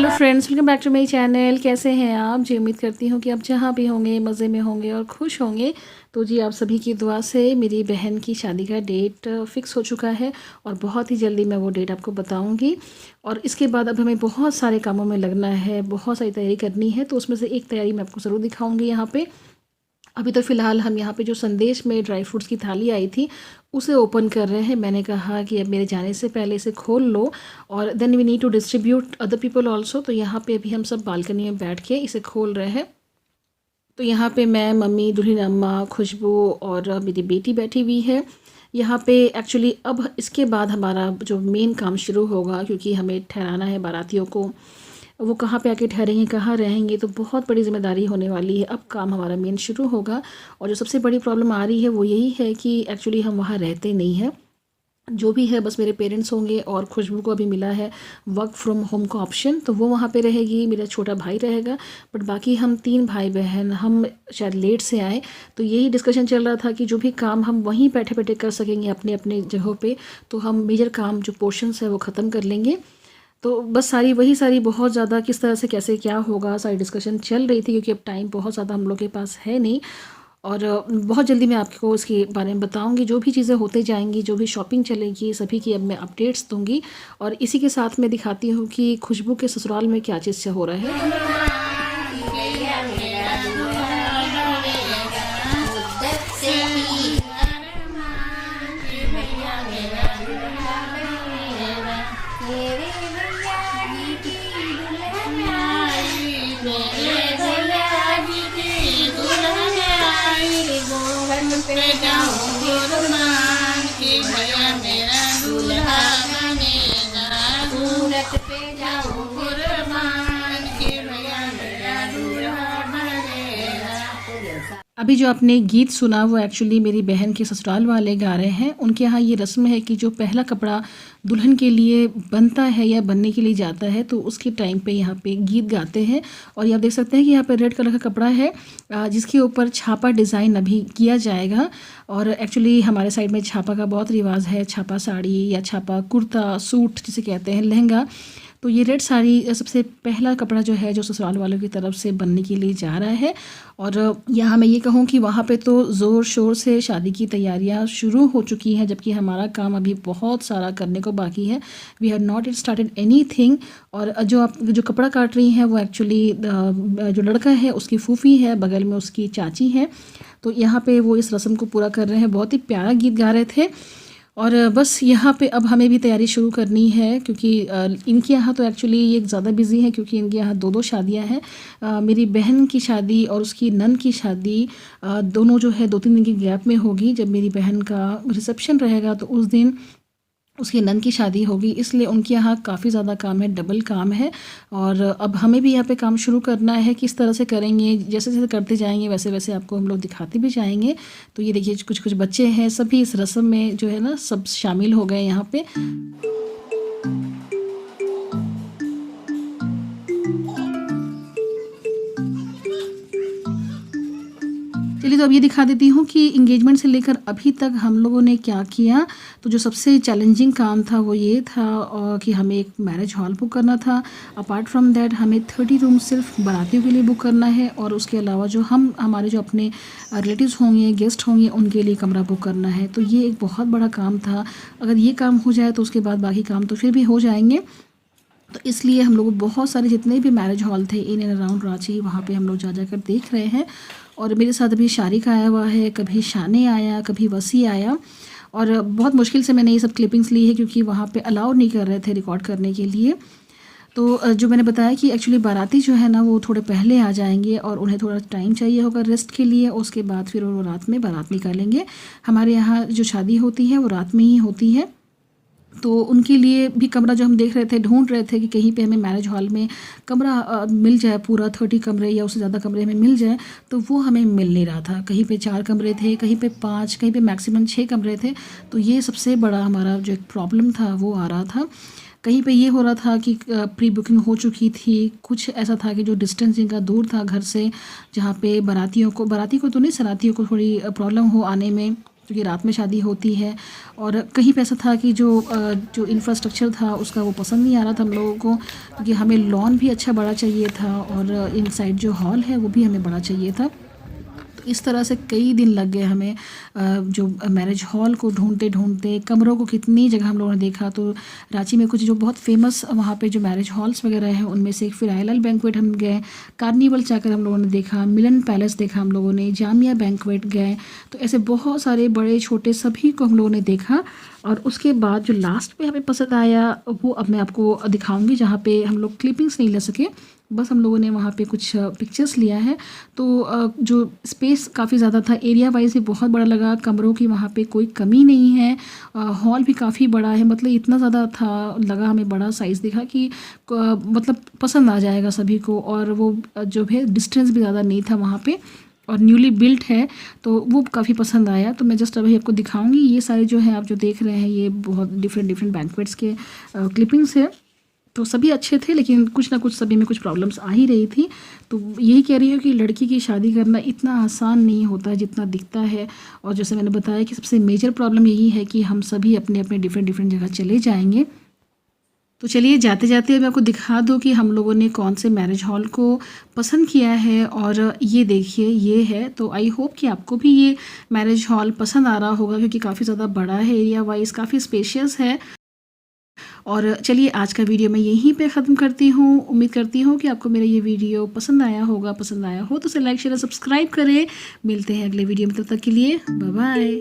Hello friends, welcome back to my channel. कैसे हैं आप जी? उम्मीद करती हूँ कि आप जहाँ भी होंगे मज़े में होंगे और खुश होंगे। तो जी आप सभी की दुआ से मेरी बहन की शादी का डेट फ़िक्स हो चुका है और बहुत ही जल्दी मैं वो डेट आपको बताऊँगी। और इसके बाद अब हमें बहुत सारे कामों में लगना है, बहुत सारी तैयारी करनी है। तो उसमें से एक तैयारी मैं आपको ज़रूर दिखाऊँगी यहाँ पर। अभी तो फ़िलहाल हम यहाँ पे जो संदेश में ड्राई फ्रूट्स की थाली आई थी उसे ओपन कर रहे हैं। मैंने कहा कि अब मेरे जाने से पहले इसे खोल लो और then we need to distribute other people also. तो यहाँ पे अभी हम सब बालकनी में बैठ के इसे खोल रहे हैं। तो यहाँ पे मैं, मम्मी, दुल्हन अम्मा, खुशबू और मेरी बेटी बैठी हुई है यहाँ पे। एक्चुअली अब इसके बाद हमारा जो मेन काम शुरू होगा, क्योंकि हमें ठहराना है बारातियों को। वो कहाँ पे आके ठहरेंगे, कहाँ रहेंगे, तो बहुत बड़ी ज़िम्मेदारी होने वाली है। अब काम हमारा मेन शुरू होगा। और जो सबसे बड़ी प्रॉब्लम आ रही है वो यही है कि एक्चुअली हम वहाँ रहते नहीं हैं। जो भी है बस मेरे पेरेंट्स होंगे और खुशबू को अभी मिला है वर्क फ्रॉम होम का ऑप्शन, तो वो वहाँ पे रहेगी। मेरा छोटा भाई रहेगा, बट बाकी हम 3 भाई बहन, हम शायद लेट से आए। तो यही डिस्कशन चल रहा था कि जो भी काम हम वहीं बैठे बैठे कर सकेंगे अपने अपने जगहों पे, तो हम मेजर काम जो पोर्शंस है वो ख़त्म कर लेंगे। तो बस सारी बहुत ज़्यादा किस तरह से कैसे क्या होगा सारी डिस्कशन चल रही थी, क्योंकि अब टाइम बहुत ज़्यादा हम लोग के पास है नहीं। और बहुत जल्दी मैं आपको इसके बारे में बताऊंगी। जो भी चीज़ें होते जाएंगी, जो भी शॉपिंग चलेगी, सभी की अब मैं अपडेट्स दूंगी। और इसी के साथ मैं दिखाती हूँ कि खुशबू के ससुराल में क्या चीज़ हो रहा है। अभी जो आपने गीत सुना वो एक्चुअली मेरी बहन के ससुराल वाले गा रहे हैं। उनके यहाँ ये रस्म है कि जो पहला कपड़ा दुल्हन के लिए बनता है या बनने के लिए जाता है, तो उसके टाइम पे यहाँ पे गीत गाते हैं। और ये आप देख सकते हैं कि यहाँ पे रेड कलर का कपड़ा है जिसके ऊपर छापा डिज़ाइन अभी किया जाएगा। और एक्चुअली हमारे साइड में छापा का बहुत रिवाज है, छापा साड़ी या छापा कुर्ता, सूट जिसे कहते हैं, लहंगा। तो ये रेड साड़ी सबसे पहला कपड़ा जो है जो ससुराल वालों की तरफ से बनने के लिए जा रहा है। और यहाँ मैं ये कहूँ कि वहाँ पे तो ज़ोर शोर से शादी की तैयारियाँ शुरू हो चुकी हैं, जबकि हमारा काम अभी बहुत सारा करने को बाकी है। We have not it started anything. और जो कपड़ा काट रही हैं वो एक्चुअली जो लड़का है उसकी फूफी है, बगल में उसकी चाची है। तो यहाँ पे वो इस रस्म को पूरा कर रहे हैं। बहुत ही प्यारा गीत गा रहे थे। और बस यहाँ पे अब हमें भी तैयारी शुरू करनी है, क्योंकि इनके यहाँ तो एक्चुअली ये ज़्यादा बिजी है, क्योंकि इनके यहाँ 2 शादियाँ हैं। मेरी बहन की शादी और उसकी नन की शादी दोनों जो है 2-3 दिन के गैप में होगी। जब मेरी बहन का रिसेप्शन रहेगा तो उस दिन उसकी नन की शादी होगी, इसलिए उनके यहाँ काफ़ी ज़्यादा काम है, डबल काम है। और अब हमें भी यहाँ पे काम शुरू करना है। किस तरह से करेंगे, जैसे जैसे करते जाएंगे वैसे वैसे आपको हम लोग दिखाते भी जाएंगे। तो ये देखिए कुछ बच्चे हैं, सभी इस रस्म में जो है ना सब शामिल हो गए यहाँ पे। चलिए तो अब ये दिखा देती हूँ कि इंगेजमेंट से लेकर अभी तक हम लोगों ने क्या किया। तो जो सबसे चैलेंजिंग काम था वो ये था कि हमें एक मैरिज हॉल बुक करना था। अपार्ट फ्रॉम दैट हमें 30 रूम सिर्फ बारातियों के लिए बुक करना है, और उसके अलावा जो हमारे जो अपने रिलेटिव्स होंगे, गेस्ट होंगे, उनके लिए कमरा बुक करना है। तो ये एक बहुत बड़ा काम था। अगर ये काम हो जाए तो उसके बाद बाकी काम तो फिर भी हो जाएंगे। तो इसलिए हम लोग बहुत सारे जितने भी मैरिज हॉल थे इन एंड अराउंड रांची, वहाँ पे हम लोग जा कर देख रहे हैं। और मेरे साथ अभी शारिक आया हुआ है, कभी शाने आया, कभी वसी आया। और बहुत मुश्किल से मैंने ये सब क्लिपिंग्स ली है, क्योंकि वहाँ पे अलाउ नहीं कर रहे थे रिकॉर्ड करने के लिए। तो जो मैंने बताया कि एक्चुअली बाराती जो है ना वो थोड़े पहले आ जाएंगे और उन्हें थोड़ा टाइम चाहिए होगा रेस्ट के लिए। उसके बाद फिर वो रात में बारात निकालेंगे। हमारे यहाँ जो शादी होती है वो रात में ही होती है। तो उनके लिए भी कमरा जो हम देख रहे थे, ढूंढ रहे थे कि कहीं पे हमें मैरिज हॉल में कमरा मिल जाए, पूरा 30 कमरे या उससे ज़्यादा कमरे हमें मिल जाए। तो वो हमें मिल नहीं रहा था। कहीं पे 4 कमरे थे, कहीं पे 5, कहीं पे मैक्सिमम 6 कमरे थे। तो ये सबसे बड़ा हमारा जो एक प्रॉब्लम था वो आ रहा था। कहीं पे ये हो रहा था कि प्री बुकिंग हो चुकी थी। कुछ ऐसा था कि जो डिस्टेंस इनका दूर था घर से, जहाँ पे बाराती को तो नहीं, सरातियों को थोड़ी प्रॉब्लम हो आने में। क्योंकि रात में शादी होती है। और कहीं पे ऐसा था कि जो इंफ्रास्ट्रक्चर था उसका वो पसंद नहीं आ रहा था हम लोगों को, क्योंकि हमें लॉन भी अच्छा बड़ा चाहिए था और इनसाइड जो हॉल है वो भी हमें बड़ा चाहिए था। तो इस तरह से कई दिन लग गए हमें जो मैरिज हॉल को ढूंढते ढूंढते। कमरों को कितनी जगह हम लोगों ने देखा, तो रांची में कुछ जो बहुत फेमस वहाँ पे जो मैरिज हॉल्स वगैरह हैं उनमें से एक फिर आईएलएल बैंक्वेट हम गए, कार्निवल जाकर हम लोगों ने देखा, मिलन पैलेस देखा हम लोगों ने, जामिया बैंक्वेट गए। तो ऐसे बहुत सारे बड़े छोटे सभी को हम लोगों ने देखा। और उसके बाद जो लास्ट में हमें पसंद आया वो अब मैं आपको दिखाऊंगी, जहाँ पे हम लोग क्लिपिंग्स नहीं ले सके, बस हम लोगों ने वहाँ पे कुछ पिक्चर्स लिया है। तो जो स्पेस काफ़ी ज़्यादा था, एरिया वाइज भी बहुत बड़ा लगा, कमरों की वहाँ पे कोई कमी नहीं है, हॉल भी काफ़ी बड़ा है, मतलब इतना ज़्यादा था, लगा हमें बड़ा साइज़ दिखा कि मतलब पसंद आ जाएगा सभी को। और वो जो है डिस्टेंस भी ज़्यादा नहीं था वहाँ पे, और न्यूली बिल्ट है, तो वो काफ़ी पसंद आया। तो मैं जस्ट अभी आपको दिखाऊंगी, ये सारे जो है आप जो देख रहे हैं ये बहुत डिफरेंट डिफरेंट बैंक्वेट्स के क्लिपिंग्स है। तो सभी अच्छे थे, लेकिन कुछ ना कुछ सभी में कुछ प्रॉब्लम्स आ ही रही थी। तो यही कह रही हूँ कि लड़की की शादी करना इतना आसान नहीं होता है जितना दिखता है। और जैसे मैंने बताया कि सबसे मेजर प्रॉब्लम यही है कि हम सभी अपने अपने डिफरेंट डिफरेंट जगह चले जाएंगे। तो चलिए जाते जाते मैं आपको दिखा दूँ कि हम लोगों ने कौन से मैरिज हॉल को पसंद किया है। और ये देखिए ये है, तो आई होप कि आपको भी ये मैरिज हॉल पसंद आ रहा होगा, क्योंकि काफ़ी ज़्यादा बड़ा है, एरिया वाइज काफ़ी स्पेशियस है। और चलिए आज का वीडियो मैं यहीं पे ख़त्म करती हूँ। उम्मीद करती हूँ कि आपको मेरा ये वीडियो पसंद आया होगा। पसंद आया हो तो उसे लाइक शेयर और सब्सक्राइब करें। मिलते हैं अगले वीडियो में, तब तक के लिए बाय बाय।